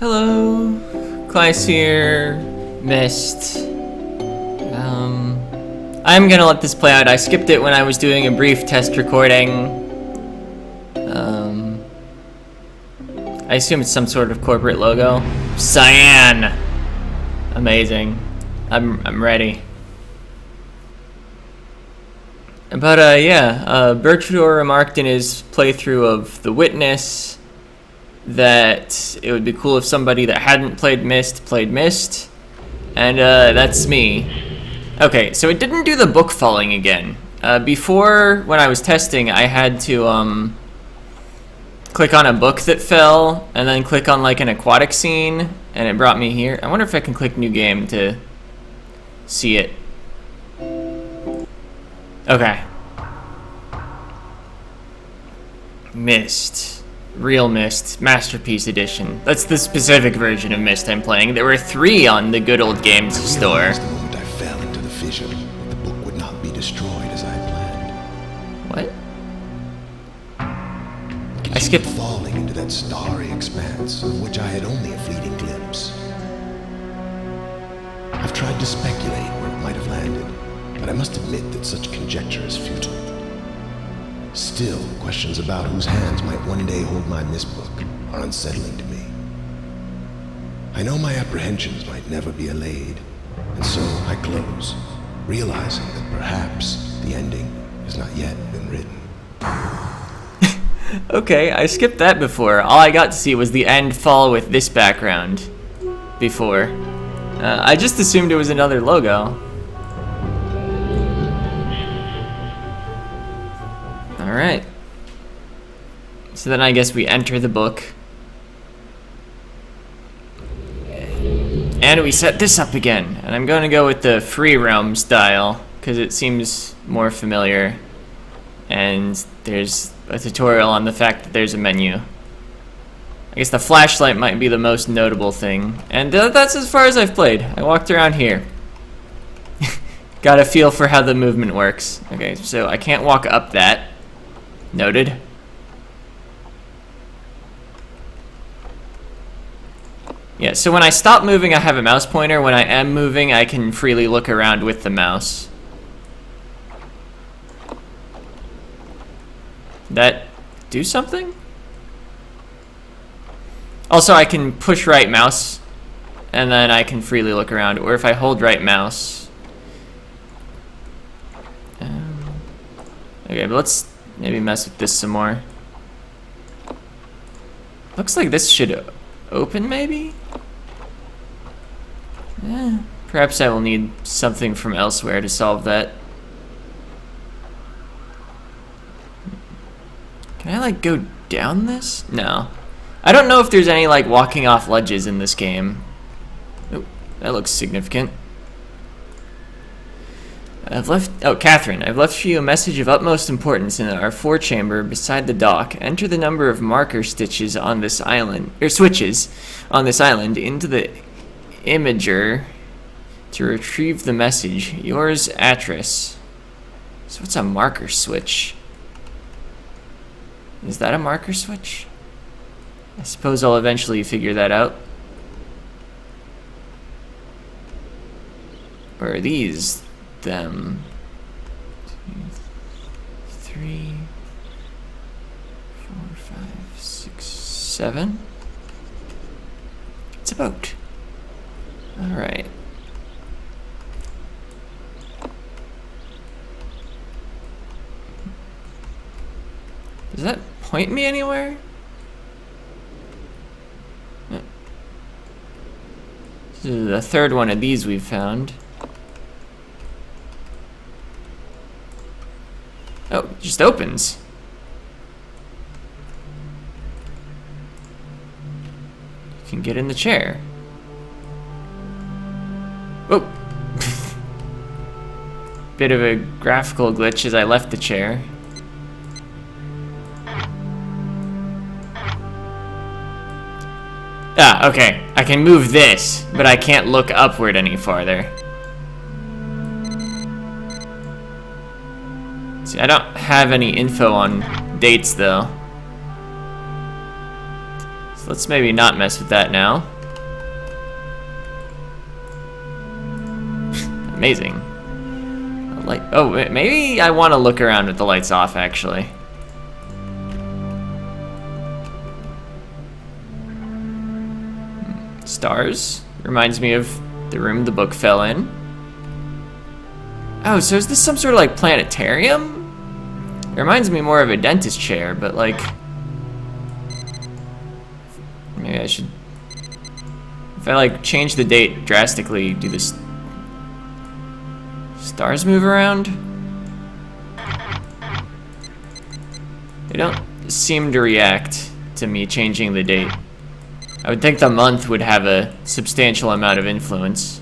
Hello, Class here, Myst. I'm gonna let this play out. I skipped it when I was doing a brief test recording. I assume it's some sort of corporate logo. Cyan! Amazing. I'm ready. But yeah, Bertrand remarked in his playthrough of The Witness that it would be cool if somebody that hadn't played Myst played Myst, and that's me. Okay, so it didn't do the book falling again. Before, when I was testing, I had to click on a book that fell, and then click on like an aquatic scene, and it brought me here. I wonder if I can click new game to see it. Okay. Myst. Real Myst, Masterpiece Edition. That's the specific version of Myst I'm playing. There were 3 on the Good Old Games store. The moment I fell into the fissure, the book would not be destroyed as I planned. What? I skipped falling into that starry expanse of which I had only a fleeting glimpse. I've tried to speculate where it might have landed, but I must admit that such conjecture is futile. Still, questions about whose hands might one day hold my Myst book are unsettling to me. I know my apprehensions might never be allayed, and so I close, realizing that perhaps the ending has not yet been written. Okay, I skipped that before. All I got to see was the end fall with this background before. I just assumed it was another logo. Alright. So then I guess we enter the book. And we set this up again. And I'm going to go with the free roam style, because it seems more familiar. And there's a tutorial on the fact that there's a menu. I guess the flashlight might be the most notable thing. And that's as far as I've played. I walked around here. Got a feel for how the movement works. Okay, so I can't walk up that. Noted. Yeah, so when I stop moving, I have a mouse pointer. When I am moving, I can freely look around with the mouse. Did that do something? Also, I can push right mouse, and then I can freely look around. Or if I hold right mouse. Okay, but let's maybe mess with this some more. Looks like this should open, maybe? Perhaps I will need something from elsewhere to solve that. Can I, like, go down this? No. I don't know if there's any, like, walking off ledges in this game. Oh, that looks significant. Catherine, I've left you a message of utmost importance in our 4-chamber beside the dock. Enter the number of marker stitches on this island, or switches on this island, into the imager to retrieve the message. Yours, Atris. So what's a marker switch? Is that a marker switch? I suppose I'll eventually figure that out. Or are these them? 2, 3, 4, 5, 6, 7. It's a boat. Alright. Does that point me anywhere? This is the 3rd one of these we've found. Oh, it just opens. You can get in the chair. Oh! Bit of a graphical glitch as I left the chair. Ah, okay. I can move this, but I can't look upward any farther. See, I don't have any info on dates, though. So let's maybe not mess with that now. Amazing. Light. Oh, maybe I want to look around with the lights off, actually. Stars. Reminds me of the room the book fell in. Oh, so is this some sort of like planetarium? It reminds me more of a dentist chair, but like... Maybe I should... If I like change the date drastically, do this... Stars move around? They don't seem to react to me changing the date. I would think the month would have a substantial amount of influence.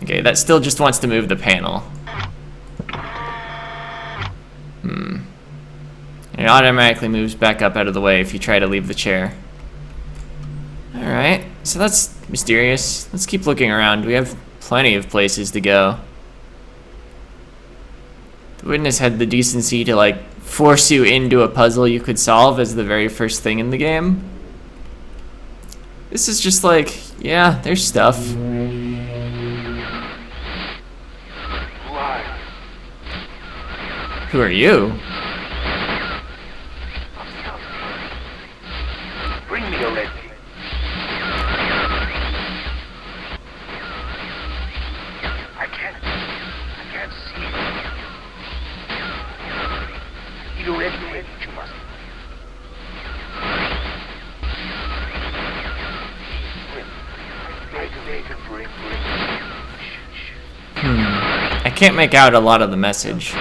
Okay, that still just wants to move the panel. And it automatically moves back up out of the way if you try to leave the chair. Alright, so that's mysterious. Let's keep looking around. We have plenty of places to go. The witness had the decency to like force you into a puzzle you could solve as the very first thing in the game. This is just like, yeah, there's stuff. Who are you? Bring me a red tea. I can't see. Eat a red tea, you must. Bring. I can't make out a lot of the message.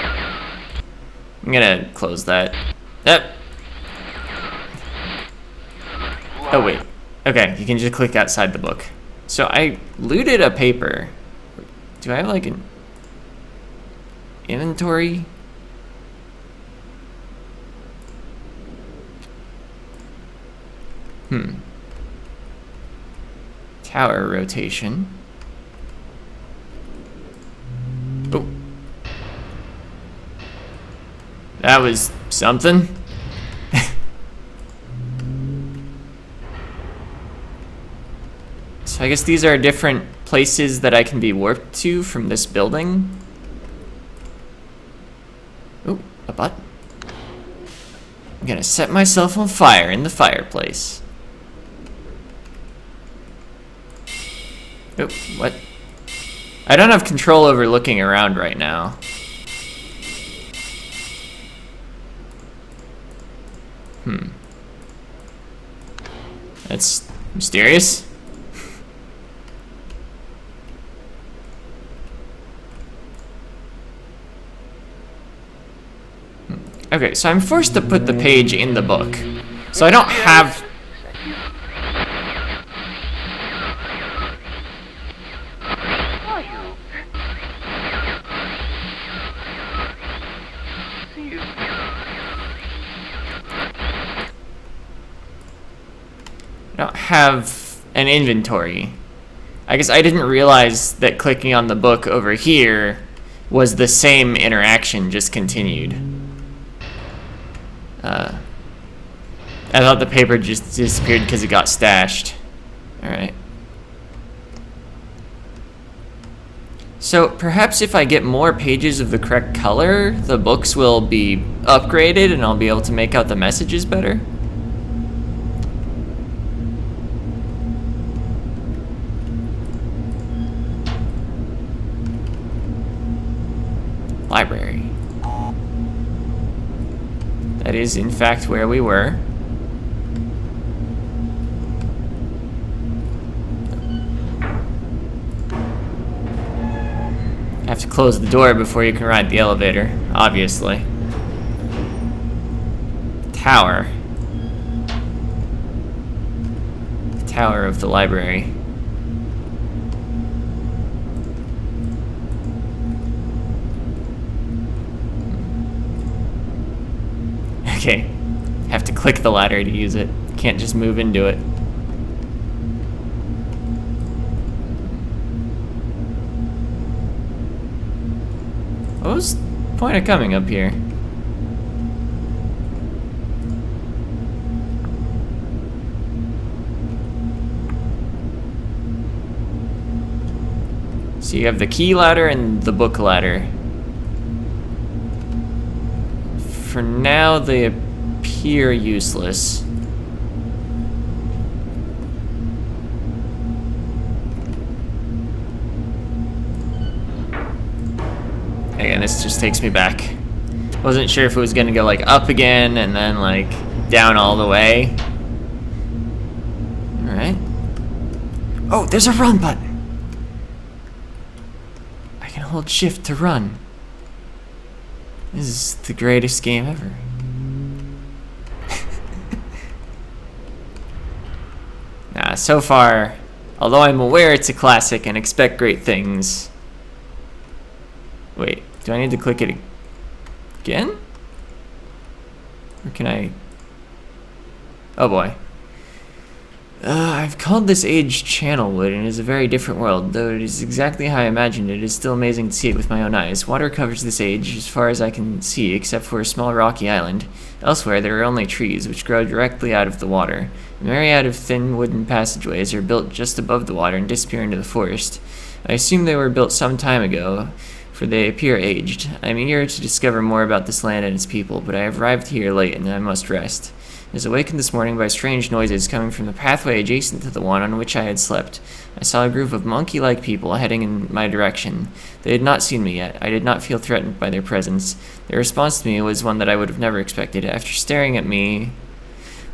I'm gonna close that. Yep. Oh wait. Okay, you can just click outside the book. So I looted a paper. Do I have like an inventory? Tower rotation. Oh. That was something. So I guess these are different places that I can be warped to from this building. Oh, a button. I'm gonna set myself on fire in the fireplace. Oh, what? I don't have control over looking around right now. That's mysterious. Okay, so I'm forced to put the page in the book. So I don't have... I don't have an inventory. I guess I didn't realize that clicking on the book over here was the same interaction, just continued. I thought the paper just disappeared because it got stashed. Alright. So perhaps if I get more pages of the correct color, the books will be upgraded and I'll be able to make out the messages better. Library. That is, in fact, where we were. Have to close the door before you can ride the elevator, obviously. Tower. The tower of the library. Okay, have to click the ladder to use it. Can't just move into it. What was the point of coming up here? So you have the key ladder and the book ladder. For now, they appear useless. Again, this just takes me back. Wasn't sure if it was gonna go like up again and then like down all the way. Alright. Oh, there's a run button! I can hold shift to run. This is the greatest game ever. Nah, so far, although I'm aware it's a classic and expect great things. Wait, do I need to click it again? Or can I? Oh boy. I've called this age Channelwood, and it is a very different world. Though it is exactly how I imagined it, it is still amazing to see it with my own eyes. Water covers this age as far as I can see, except for a small rocky island. Elsewhere, there are only trees, which grow directly out of the water. A myriad of thin wooden passageways are built just above the water and disappear into the forest. I assume they were built some time ago, for they appear aged. I am eager to discover more about this land and its people, but I have arrived here late and I must rest. I was awakened this morning by strange noises coming from the pathway adjacent to the one on which I had slept. I saw a group of monkey-like people heading in my direction. They had not seen me yet. I did not feel threatened by their presence. Their response to me was one that I would have never expected. After staring at me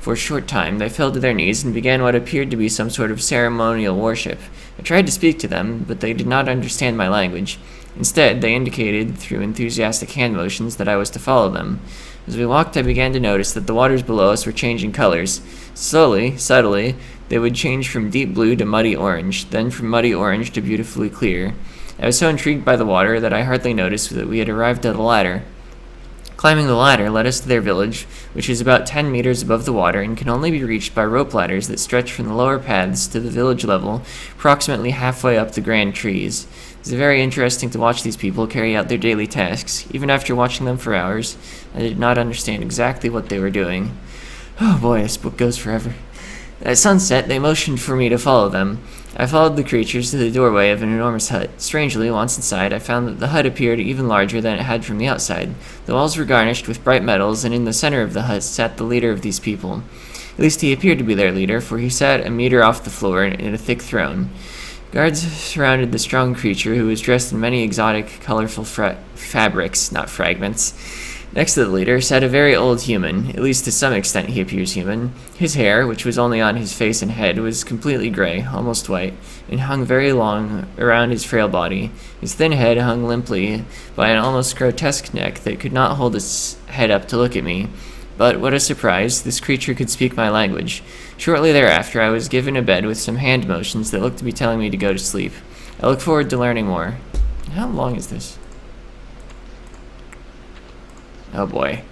for a short time, they fell to their knees and began what appeared to be some sort of ceremonial worship. I tried to speak to them, but they did not understand my language. Instead, they indicated through enthusiastic hand motions that I was to follow them. As we walked, I began to notice that the waters below us were changing colors. Slowly, subtly, they would change from deep blue to muddy orange, then from muddy orange to beautifully clear. I was so intrigued by the water that I hardly noticed that we had arrived at a ladder. Climbing the ladder led us to their village, which is about 10 meters above the water and can only be reached by rope ladders that stretch from the lower paths to the village level, approximately halfway up the grand trees. It was very interesting to watch these people carry out their daily tasks. Even after watching them for hours, I did not understand exactly what they were doing. Oh boy, this book goes forever. At sunset, they motioned for me to follow them. I followed the creatures to the doorway of an enormous hut. Strangely, once inside, I found that the hut appeared even larger than it had from the outside. The walls were garnished with bright metals, and in the center of the hut sat the leader of these people. At least he appeared to be their leader, for he sat a meter off the floor in a thick throne. Guards surrounded the strong creature, who was dressed in many exotic, colorful fabrics, not fragments. Next to the leader sat a very old human. At least to some extent he appears human. His hair, which was only on his face and head, was completely gray, almost white, and hung very long around his frail body. His thin head hung limply by an almost grotesque neck that could not hold its head up to look at me. But what a surprise, this creature could speak my language. Shortly thereafter, I was given a bed with some hand motions that looked to be telling me to go to sleep. I look forward to learning more. How long is this? Oh boy.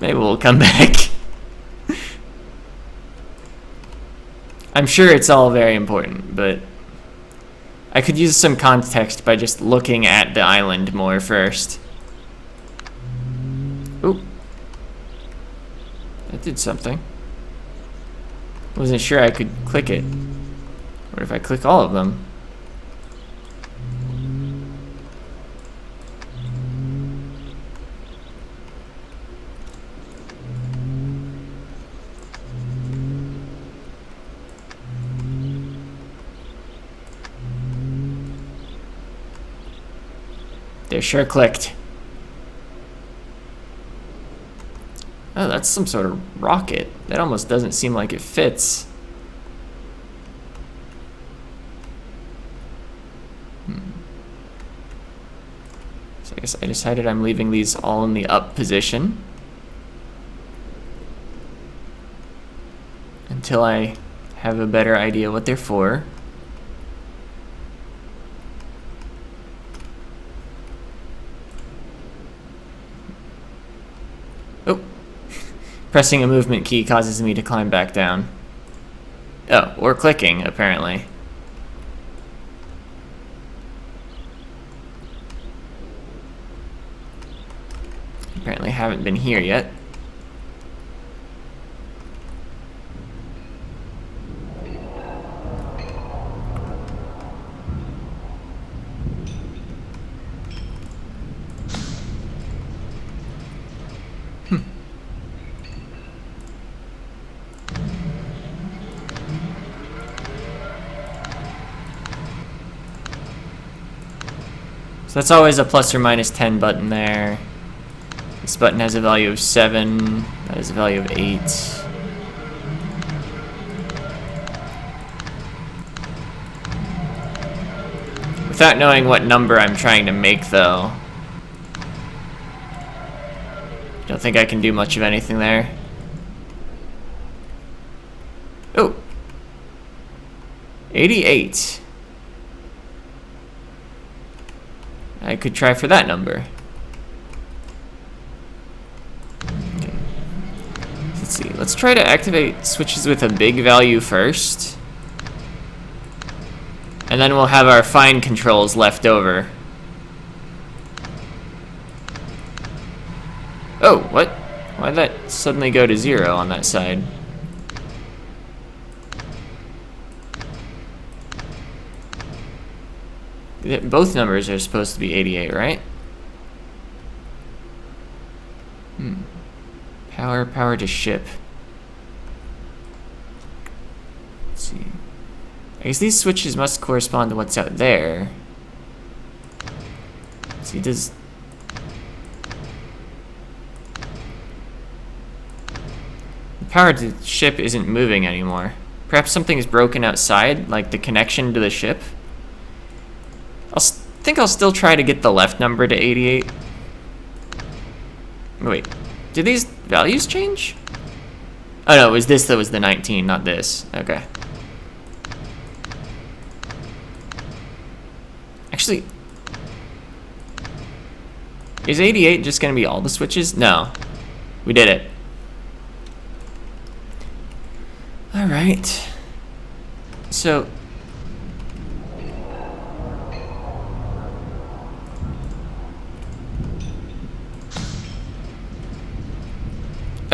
Maybe we'll come back. I'm sure it's all very important, but I could use some context by just looking at the island more first. Ooh. That did something. Wasn't sure I could click it. What if I click all of them? They sure clicked. Oh, that's some sort of rocket. That almost doesn't seem like it fits. So I guess I decided I'm leaving these all in the up position until I have a better idea what they're for. Oh. Pressing a movement key causes me to climb back down. Oh, or clicking, apparently. Apparently haven't been here yet. So that's always a plus or minus 10 button there. This button has a value of 7. That has a value of 8. Without knowing what number I'm trying to make, though, don't think I can do much of anything there. Oh! 88. I could try for that number. Okay. Let's see. Let's try to activate switches with a big value first. And then we'll have our fine controls left over. Oh, what? Why'd that suddenly go to 0 on that side? Both numbers are supposed to be 88, right? Power to ship. Let's see. I guess these switches must correspond to what's out there. Let's see, does... The power to the ship isn't moving anymore. Perhaps something is broken outside, like the connection to the ship? Think I'll still try to get the left number to 88. Wait, did these values change? Oh no, it was this that was the 19, not this. Okay. Actually, is 88 just gonna be all the switches? No, we did it. All right. So.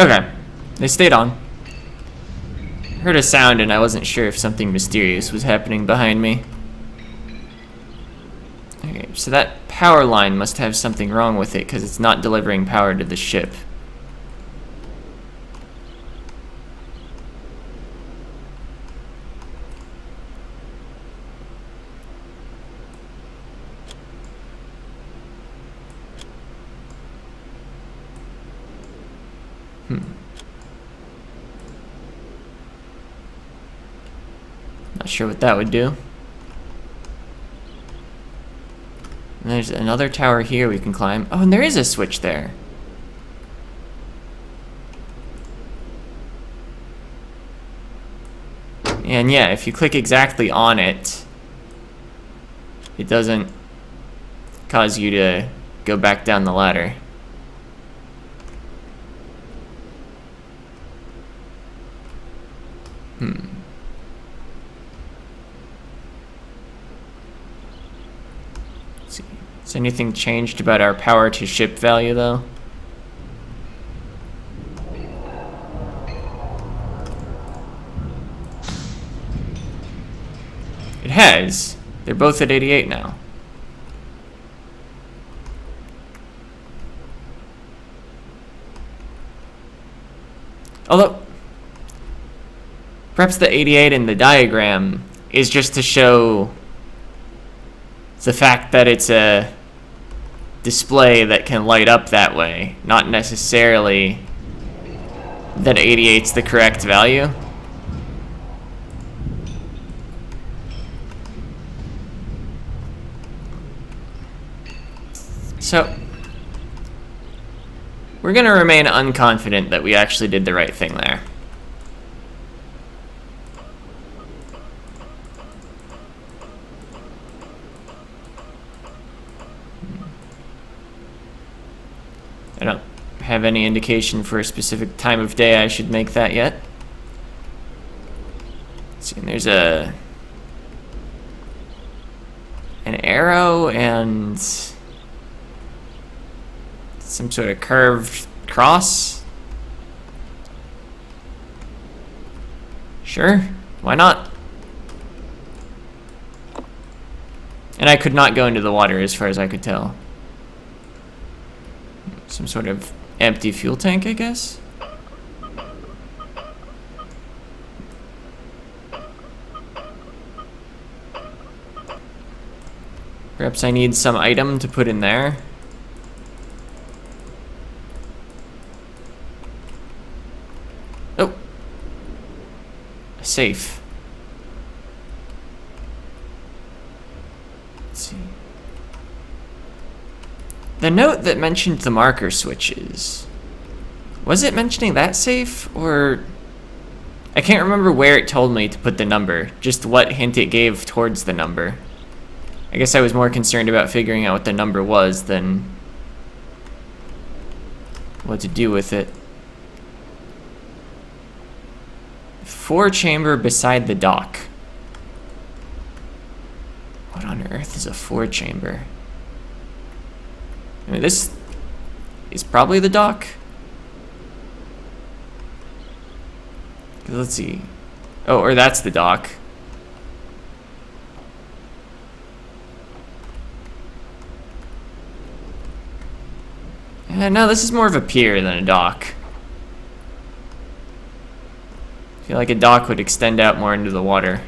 Okay, they stayed on. Heard a sound and I wasn't sure if something mysterious was happening behind me. Okay, so that power line must have something wrong with it because it's not delivering power to the ship. Not sure what that would do. And there's another tower here we can climb. Oh, and there is a switch there. And yeah, if you click exactly on it, it doesn't cause you to go back down the ladder. Let's see. Has anything changed about our power to ship value, though? It has. They're both at 88 now. Although, perhaps the 88 in the diagram is just to show the fact that it's a display that can light up that way, not necessarily that 88's the correct value. So, we're going to remain unconfident that we actually did the right thing there. I don't have any indication for a specific time of day I should make that yet. Let's see, and there's an arrow and some sort of curved cross. Sure, why not? And I could not go into the water as far as I could tell. Some sort of empty fuel tank, I guess? Perhaps I need some item to put in there. Oh! A safe. Let's see. The note that mentioned the marker switches. Was it mentioning that safe, or... I can't remember where it told me to put the number, just what hint it gave towards the number. I guess I was more concerned about figuring out what the number was than what to do with it. 4-chamber beside the dock. What on earth is a 4-chamber? I mean, this is probably the dock. Let's see. Oh, or that's the dock. No, this is more of a pier than a dock. I feel like a dock would extend out more into the water.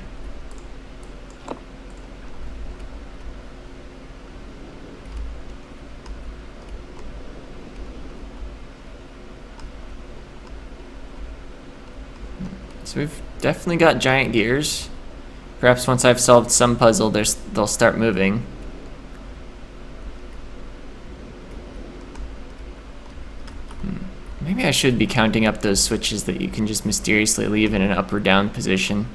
So we've definitely got giant gears. Perhaps once I've solved some puzzle, they'll start moving. Maybe I should be counting up those switches that you can just mysteriously leave in an up or down position.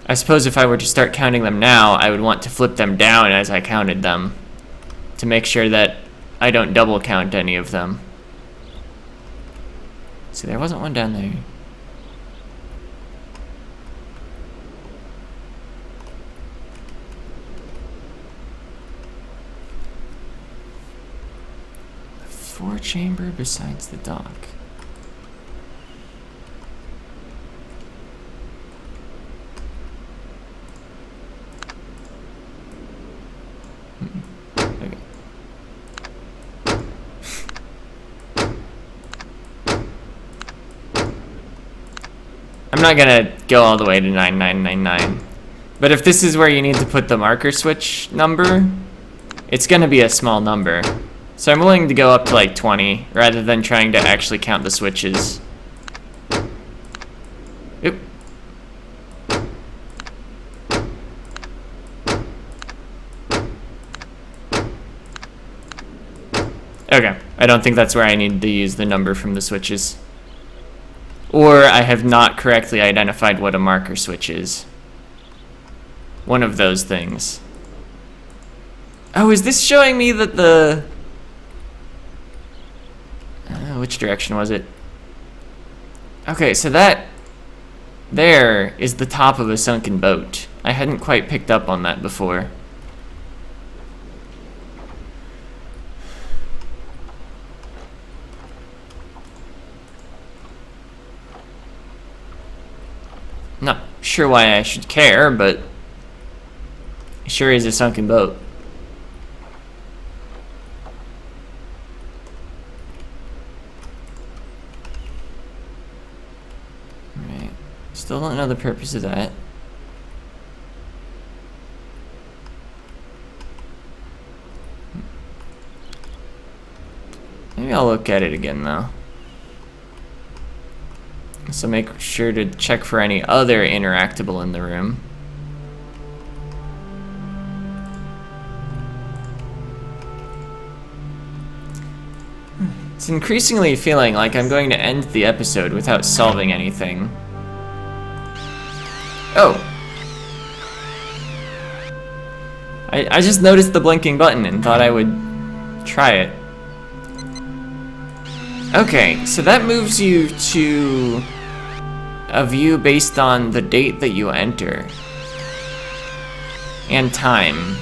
I suppose if I were to start counting them now, I would want to flip them down as I counted them, to make sure that I don't double count any of them. See, there wasn't one down there. The 4-chamber besides the dock. Okay. I'm not gonna go all the way to 9999, but if this is where you need to put the marker switch number, it's gonna be a small number. So I'm willing to go up to like 20 rather than trying to actually count the switches. Oop. Okay, I don't think that's where I need to use the number from the switches. Or I have not correctly identified what a marker switch is. One of those things. Oh, is this showing me that the... which direction was it? Okay, so that there is the top of a sunken boat. I hadn't quite picked up on that before. Not sure why I should care, but it sure is a sunken boat. Alright, still don't know the purpose of that. Maybe I'll look at it again though. So make sure to check for any other interactable in the room. It's increasingly feeling like I'm going to end the episode without solving anything. Oh! I just noticed the blinking button and thought I would try it. Okay, so that moves you to a view based on the date that you enter and time.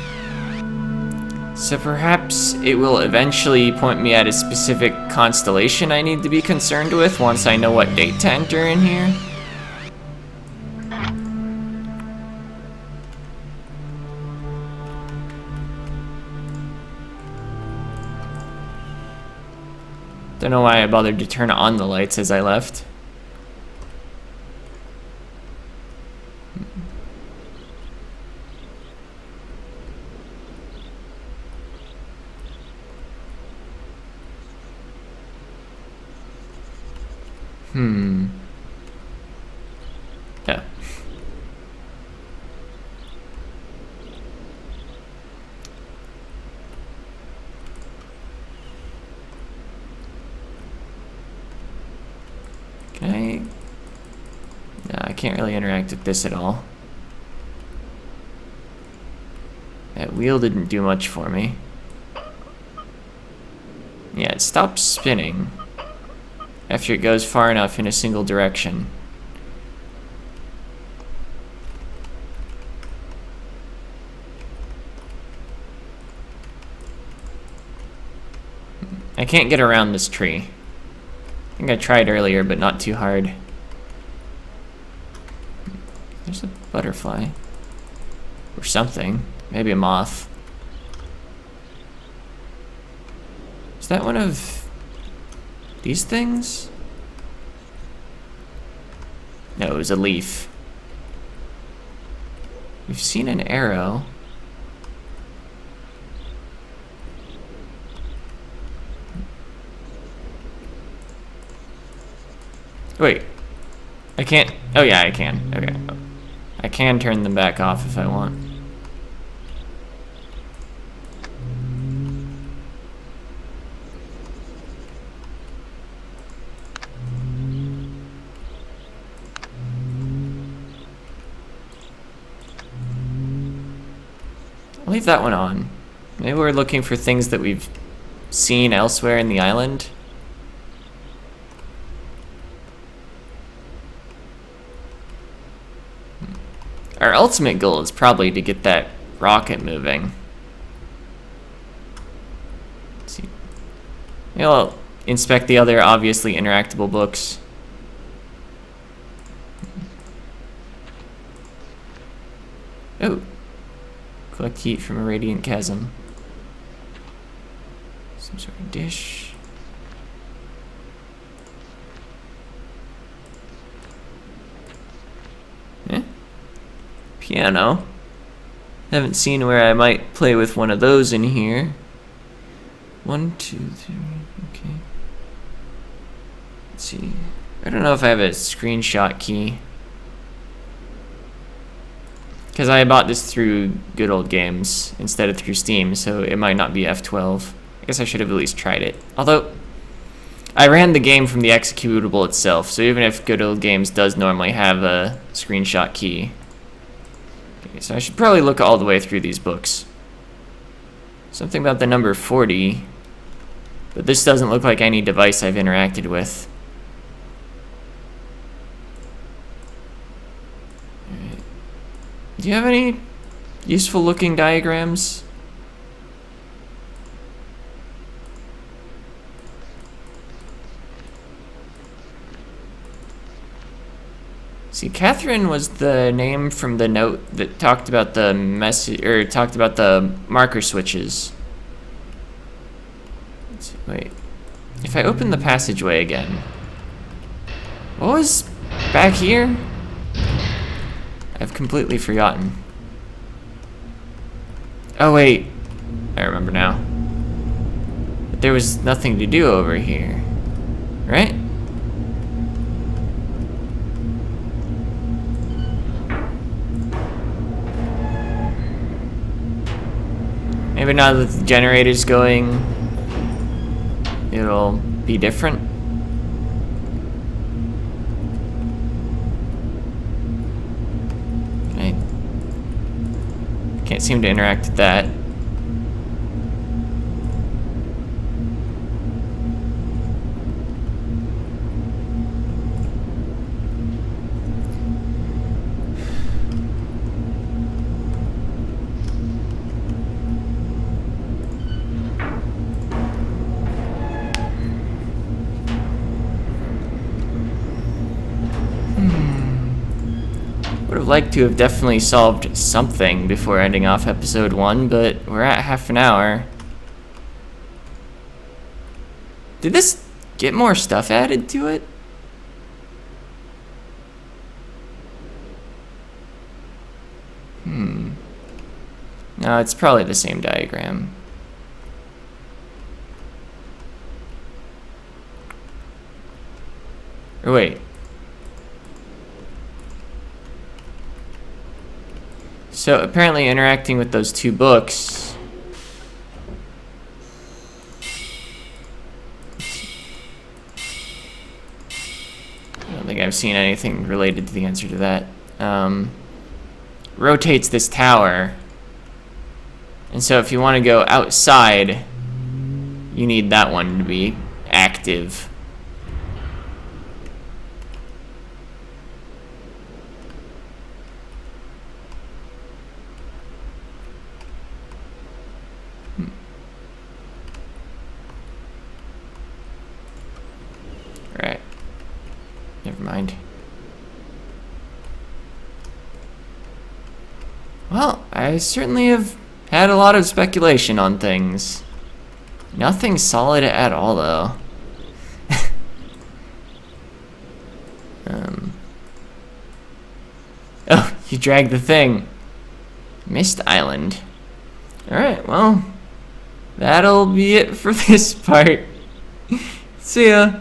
So perhaps it will eventually point me at a specific constellation I need to be concerned with once I know what date to enter in here. Don't know why I bothered to turn on the lights as I left. Yeah. Can I? No, I can't really interact with this at all. That wheel didn't do much for me. Yeah, it stops spinning after it goes far enough in a single direction. I can't get around this tree. I think I tried earlier, but not too hard. There's a butterfly. Or something. Maybe a moth. Is that one of these things? No, it was a leaf. We've seen an arrow. Wait. I can't. Oh, yeah, I can. Okay. I can turn them back off if I want. I'll leave that one on. Maybe we're looking for things that we've seen elsewhere in the island. Our ultimate goal is probably to get that rocket moving. Let's see. Maybe I'll inspect the other obviously interactable books. Oh. Collect heat from a radiant chasm. Some sort of dish. Eh? Piano. Haven't seen where I might play with one of those in here. 1, 2, 3, okay. Let's see. I don't know if I have a screenshot key. Because I bought this through Good Old Games instead of through Steam, so it might not be F12. I guess I should have at least tried it. Although, I ran the game from the executable itself, so even if Good Old Games does normally have a screenshot key. Okay, so I should probably look all the way through these books. Something about the number 40, but this doesn't look like any device I've interacted with. Do you have any useful looking diagrams? See, Catherine was the name from the note that talked about the message, or talked about the marker switches. Let's see, wait. If I open the passageway again, what was back here? I've completely forgotten. Oh wait, I remember now. But there was nothing to do over here, right? Maybe now that the generator's going, it'll be different. Can't seem to interact with that. Would have liked to have definitely solved something before ending off episode 1, but we're at half an hour. Did this get more stuff added to it? No, it's probably the same diagram. Or wait. So apparently interacting with those two books. I don't think I've seen anything related to the answer to that. Rotates this tower. And so if you want to go outside, you need that one to be active. Right. Never mind. Well, I certainly have had a lot of speculation on things. Nothing solid at all, though. Oh, you dragged the thing. Myst Island. Alright, well, that'll be it for this part. See ya.